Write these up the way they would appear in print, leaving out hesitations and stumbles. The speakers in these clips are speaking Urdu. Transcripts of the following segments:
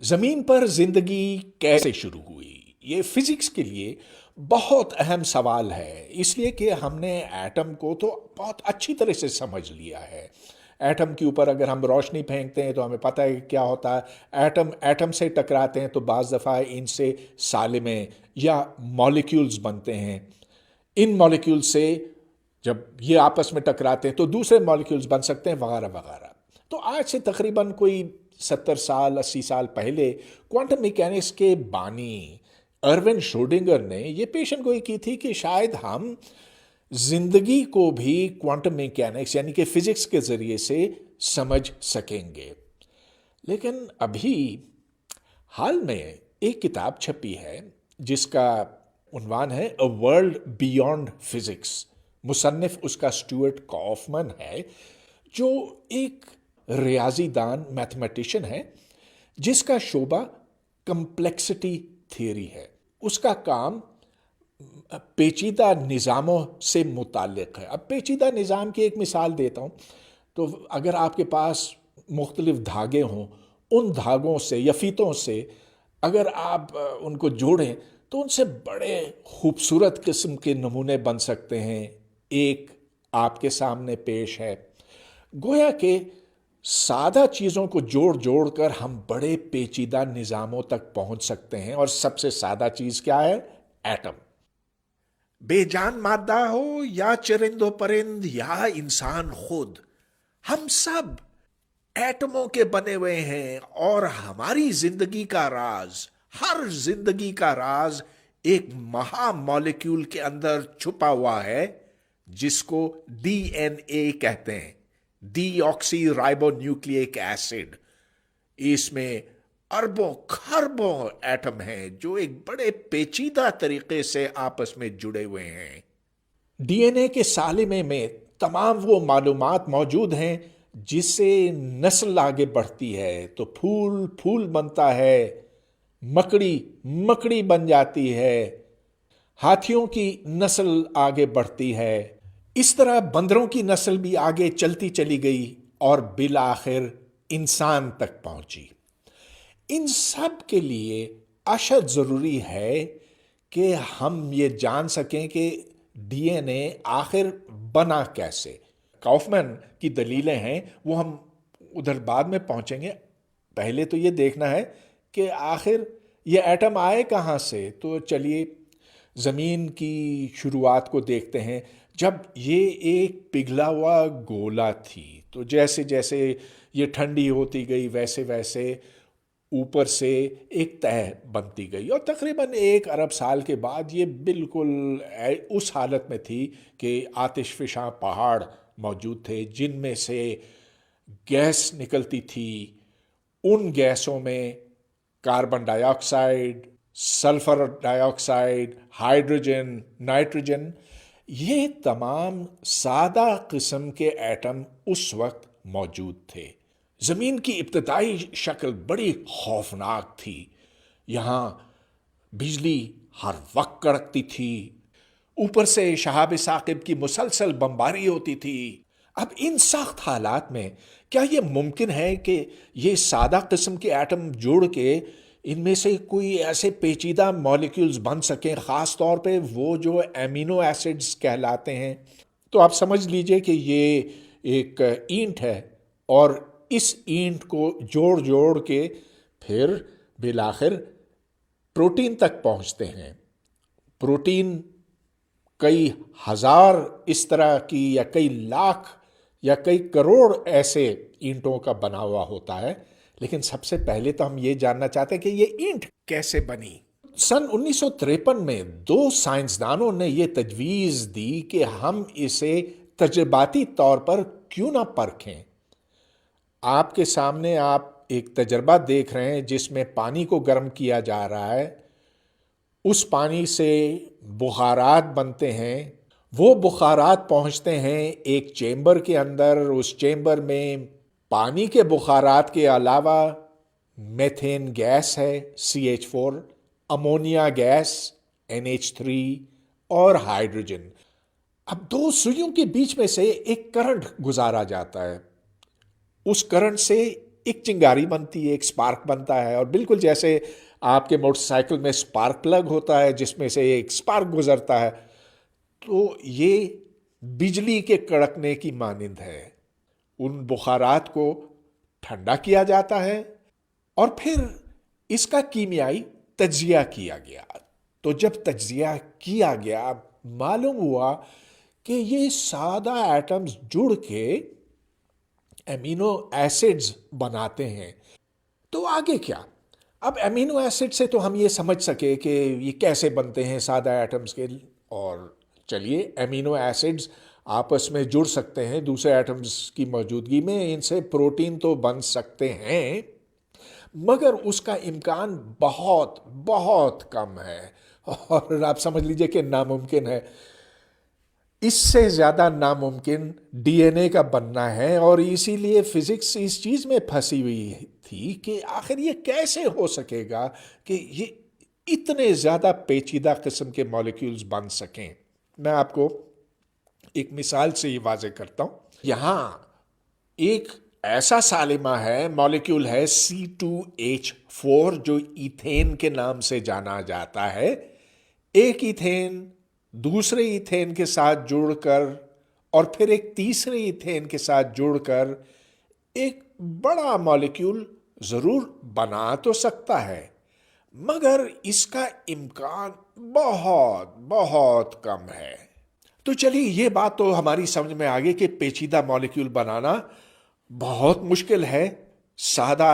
زمین پر زندگی کیسے شروع ہوئی؟ یہ فزکس کے لیے بہت اہم سوال ہے، اس لیے کہ ہم نے ایٹم کو تو بہت اچھی طرح سے سمجھ لیا ہے۔ ایٹم کے اوپر اگر ہم روشنی پھینکتے ہیں تو ہمیں پتہ ہے کہ کیا ہوتا ہے۔ ایٹم ایٹم سے ٹکراتے ہیں تو بعض دفعہ ان سے سالمیں یا مالیکیولز بنتے ہیں۔ ان مالیکیول سے جب یہ آپس میں ٹکراتے ہیں تو دوسرے مالیکیولز بن سکتے ہیں وغیرہ وغیرہ۔ تو آج سے تقریباً کوئی 70 سال 80 سال پہلے کوانٹم میکینکس کے بانی ارون شروڈنگر نے یہ پیشن گوئی کی تھی کہ شاید ہم زندگی کو بھی کوانٹم میکینکس یعنی کہ فزکس کے ذریعے سے سمجھ سکیں گے۔ لیکن ابھی حال میں ایک کتاب چھپی ہے جس کا عنوان ہے اے ورلڈ بیونڈ فزکس۔ مصنف اس کا اسٹوارٹ کافمن ہے، جو ایک ریاضی دان میتھمیٹیشین ہے جس کا شعبہ کمپلیکسٹی تھیوری ہے۔ اس کا کام پیچیدہ نظاموں سے متعلق ہے۔ اب پیچیدہ نظام کی ایک مثال دیتا ہوں۔ تو اگر آپ کے پاس مختلف دھاگے ہوں، ان دھاگوں سے یا فیتوں سے اگر آپ ان کو جوڑیں تو ان سے بڑے خوبصورت قسم کے نمونے بن سکتے ہیں۔ ایک آپ کے سامنے پیش ہے، گویا کہ سادہ چیزوں کو جوڑ جوڑ کر ہم بڑے پیچیدہ نظاموں تک پہنچ سکتے ہیں، اور سب سے سادہ چیز کیا ہے؟ ایٹم۔ بے جان مادہ ہو یا چرند و پرند یا انسان خود، ہم سب ایٹموں کے بنے ہوئے ہیں، اور ہماری زندگی کا راز، ہر زندگی کا راز ایک مہا مالیکیول کے اندر چھپا ہوا ہے جس کو ڈی این اے کہتے ہیں، ڈی آکسی رائبو نیوکلیک ایسڈ۔ اس میں اربوں خربوں ایٹم ہیں جو ایک بڑے پیچیدہ طریقے سے آپس میں جڑے ہوئے ہیں۔ ڈی این اے کے سالمے میں تمام وہ معلومات موجود ہیں جس سے نسل آگے بڑھتی ہے، تو پھول پھول بنتا ہے، مکڑی مکڑی بن جاتی ہے، ہاتھیوں کی نسل آگے بڑھتی ہے، اس طرح بندروں کی نسل بھی آگے چلتی چلی گئی اور بالآخر انسان تک پہنچی۔ ان سب کے لیے اشد ضروری ہے کہ ہم یہ جان سکیں کہ ڈی این اے آخر بنا کیسے۔ کافمن کی دلیلیں ہیں، وہ ہم ادھر بعد میں پہنچیں گے۔ پہلے تو یہ دیکھنا ہے کہ آخر یہ ایٹم آئے کہاں سے۔ تو چلیے زمین کی شروعات کو دیکھتے ہیں۔ جب یہ ایک پگھلا ہوا گولا تھی، تو جیسے جیسے یہ ٹھنڈی ہوتی گئی ویسے ویسے اوپر سے ایک تہ بنتی گئی، اور تقریباً 1 ارب سال کے بعد یہ بالکل اس حالت میں تھی کہ آتش فشاں پہاڑ موجود تھے جن میں سے گیس نکلتی تھی۔ ان گیسوں میں کاربن ڈائی آکسائڈ، سلفر ڈائی آکسائڈ، ہائیڈروجن، نائٹروجن، یہ تمام سادہ قسم کے ایٹم اس وقت موجود تھے۔ زمین کی ابتدائی شکل بڑی خوفناک تھی۔ یہاں بجلی ہر وقت کڑکتی تھی، اوپر سے شہاب ثاقب کی مسلسل بمباری ہوتی تھی۔ اب ان سخت حالات میں کیا یہ ممکن ہے کہ یہ سادہ قسم کے ایٹم جوڑ کے ان میں سے کوئی ایسے پیچیدہ مالیکیولز بن سکیں، خاص طور پہ وہ جو امینو ایسڈز کہلاتے ہیں؟ تو آپ سمجھ لیجئے کہ یہ ایک اینٹ ہے، اور اس اینٹ کو جوڑ جوڑ کے پھر بالآخر پروٹین تک پہنچتے ہیں۔ پروٹین کئی ہزار اس طرح کی یا کئی لاکھ یا کئی کروڑ ایسے اینٹوں کا بنا ہوا ہوتا ہے، لیکن سب سے پہلے تو ہم یہ جاننا چاہتے ہیں کہ یہ اینٹ کیسے بنی۔ سن 1953 میں 2 سائنسدانوں نے یہ تجویز دی کہ ہم اسے تجرباتی طور پر کیوں نہ پرکھیں۔ آپ کے سامنے آپ ایک تجربہ دیکھ رہے ہیں جس میں پانی کو گرم کیا جا رہا ہے، اس پانی سے بخارات بنتے ہیں، وہ بخارات پہنچتے ہیں ایک چیمبر کے اندر، اس چیمبر میں پانی کے بخارات کے علاوہ میتھین گیس ہے CH4، امونیا گیس NH3 اور ہائیڈروجن۔ اب 2 سوئیوں کے بیچ میں سے ایک کرنٹ گزارا جاتا ہے، اس کرنٹ سے ایک چنگاری بنتی ہے، ایک سپارک بنتا ہے، اور بالکل جیسے آپ کے موٹر سائیکل میں سپارک پلگ ہوتا ہے جس میں سے ایک سپارک گزرتا ہے، تو یہ بجلی کے کڑکنے کی مانند ہے۔ ان بخارات کو ٹھنڈا کیا جاتا ہے اور پھر اس کا کیمیائی تجزیہ کیا گیا۔ تو جب تجزیہ کیا گیا، معلوم ہوا کہ یہ سادہ ایٹمز جڑ کے امینو ایسڈز بناتے ہیں۔ تو آگے کیا؟ اب امینو ایسڈ سے تو ہم یہ سمجھ سکے کہ یہ کیسے بنتے ہیں سادہ ایٹمز کے، اور چلیے امینو ایسڈز آپس میں جڑ سکتے ہیں دوسرے ایٹمز کی موجودگی میں، ان سے پروٹین تو بن سکتے ہیں، مگر اس کا امکان بہت بہت کم ہے، اور آپ سمجھ لیجئے کہ ناممکن ہے۔ اس سے زیادہ ناممکن ڈی این اے کا بننا ہے، اور اسی لیے فزکس اس چیز میں پھنسی ہوئی تھی کہ آخر یہ کیسے ہو سکے گا کہ یہ اتنے زیادہ پیچیدہ قسم کے مالیکیولز بن سکیں۔ میں آپ کو ایک مثال سے یہ واضح کرتا ہوں۔ یہاں ایک ایسا سالمہ ہے، مالیکیول ہے C2H4 جو ایتھین کے نام سے جانا جاتا ہے۔ ایک ایتھین دوسرے ایتھین کے ساتھ جڑ کر اور پھر ایک تیسرے ایتھین کے ساتھ جڑ کر ایک بڑا مالیکیول ضرور بنا تو سکتا ہے، مگر اس کا امکان بہت بہت کم ہے۔ تو چلیے یہ بات تو ہماری سمجھ میں آ گئی کہ پیچیدہ مالیکیول بنانا بہت مشکل ہے سادہ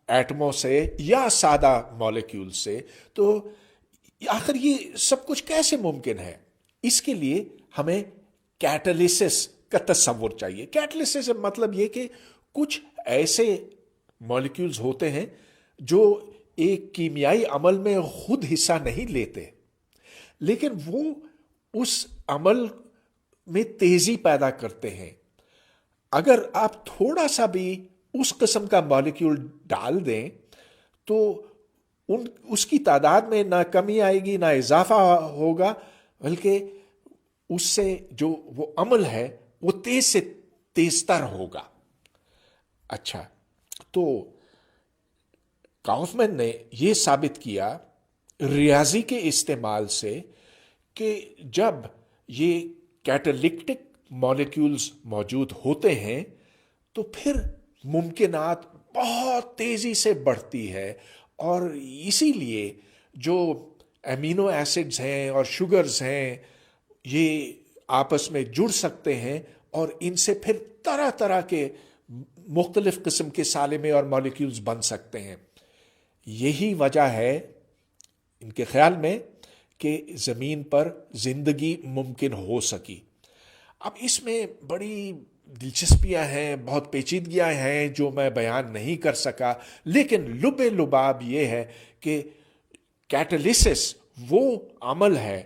ایٹموں سے یا سادہ مالیکیول سے۔ تو آخر یہ سب کچھ کیسے ممکن ہے؟ اس کے لیے ہمیں کیٹالیسس کا تصور چاہیے۔ کیٹالیسس سے مطلب یہ کہ کچھ ایسے مالیکیولز ہوتے ہیں جو ایک کیمیائی عمل میں خود حصہ نہیں لیتے، لیکن وہ اس عمل میں تیزی پیدا کرتے ہیں۔ اگر آپ تھوڑا سا بھی اس قسم کا مالیکیول ڈال دیں تو اس کی تعداد میں نہ کمی آئے گی نہ اضافہ ہوگا، بلکہ اس سے جو وہ عمل ہے وہ تیز سے تیز تر ہوگا۔ اچھا، تو کاؤفمین نے یہ ثابت کیا ریاضی کے استعمال سے کہ جب یہ کیٹالکٹک مالیکیولز موجود ہوتے ہیں تو پھر ممکنات بہت تیزی سے بڑھتی ہے، اور اسی لیے جو امینو ایسڈز ہیں اور شوگرز ہیں یہ آپس میں جڑ سکتے ہیں، اور ان سے پھر طرح طرح کے مختلف قسم کے سالمے اور مالیکیولز بن سکتے ہیں۔ یہی وجہ ہے ان کے خیال میں کہ زمین پر زندگی ممکن ہو سکی۔ اب اس میں بڑی دلچسپیاں ہیں، بہت پیچیدگیاں ہیں جو میں بیان نہیں کر سکا، لیکن لب لباب یہ ہے کہ کیٹالیسس وہ عمل ہے،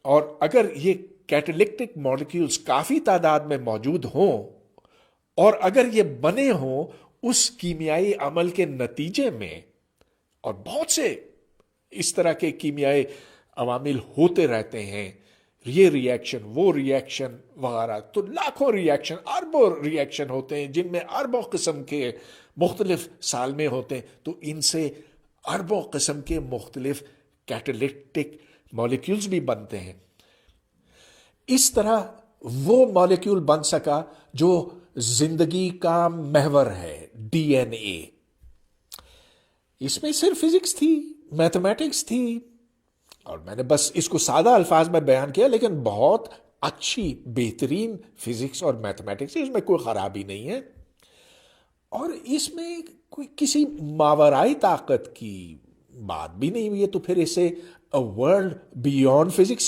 اور اگر یہ کیٹالکٹک مالیکیولز کافی تعداد میں موجود ہوں اور اگر یہ بنے ہوں اس کیمیائی عمل کے نتیجے میں، اور بہت سے اس طرح کے کیمیائی عوامل ہوتے رہتے ہیں، یہ ری ایکشن وہ ری ایکشن وغیرہ، تو لاکھوں ری ایکشن اربوں ری ایکشن ہوتے ہیں جن میں اربوں قسم کے مختلف سالمے ہوتے ہیں، تو ان سے اربوں قسم کے مختلف کیٹالکٹک مالیکیولز بھی بنتے ہیں۔ اس طرح وہ مالیکیول بن سکا جو زندگی کا محور ہے، ڈی این اے۔ اس میں صرف فزکس تھی، میتھمیٹکس تھی، اور میں نے بس اس کو سادہ الفاظ میں بیان کیا، لیکن بہت اچھی بہترین فزکس اور میتھمیٹکس، اس میں کوئی خرابی نہیں ہے، اور اس میں کوئی کسی ماورائی طاقت کی بات بھی نہیں ہوئی ہے۔ تو پھر اسے a world beyond physics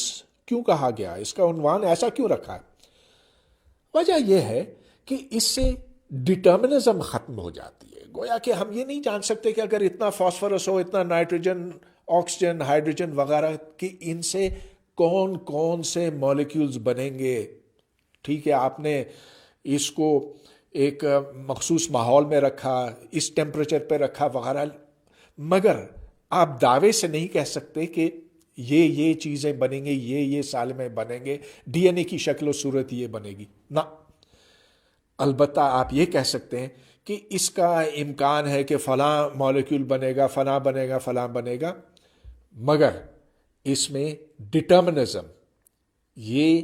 کیوں کہا گیا؟ اس کا عنوان ایسا کیوں رکھا ہے؟ وجہ یہ ہے کہ اس سے ڈٹرمنزم ختم ہو جاتی ہے۔ گویا کہ ہم یہ نہیں جان سکتے کہ اگر اتنا فاسفورس ہو، اتنا نائٹروجن، آکسیجن، ہائیڈروجن وغیرہ، کہ ان سے کون کون سے مالیکیولز بنیں گے۔ ٹھیک ہے، آپ نے اس کو ایک مخصوص ماحول میں رکھا، اس ٹیمپریچر پہ رکھا وغیرہ، مگر آپ دعوے سے نہیں کہہ سکتے کہ یہ چیزیں بنیں گے، یہ سالمے بنیں گے، ڈی این اے کی شکل و صورت یہ بنے گی، نہ۔ البتہ آپ یہ کہہ سکتے ہیں کہ اس کا امکان ہے کہ فلاں مالیکول بنے گا، فلاں بنے گا، فلاں بنے گا، مگر اس میں ڈٹرمنزم، یہ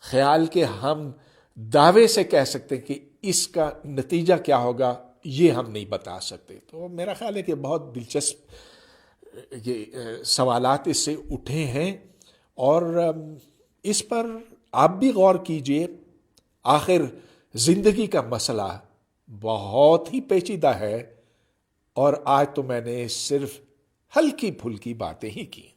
خیال کہ ہم دعوے سے کہہ سکتے کہ اس کا نتیجہ کیا ہوگا، یہ ہم نہیں بتا سکتے. تو میرا خیال ہے کہ بہت دلچسپ یہ سوالات اس سے اٹھے ہیں، اور اس پر آپ بھی غور کیجئے. آخر زندگی کا مسئلہ بہت ہی پیچیدہ ہے، اور آج تو میں نے صرف ہلکی پھلکی باتیں ہی کی.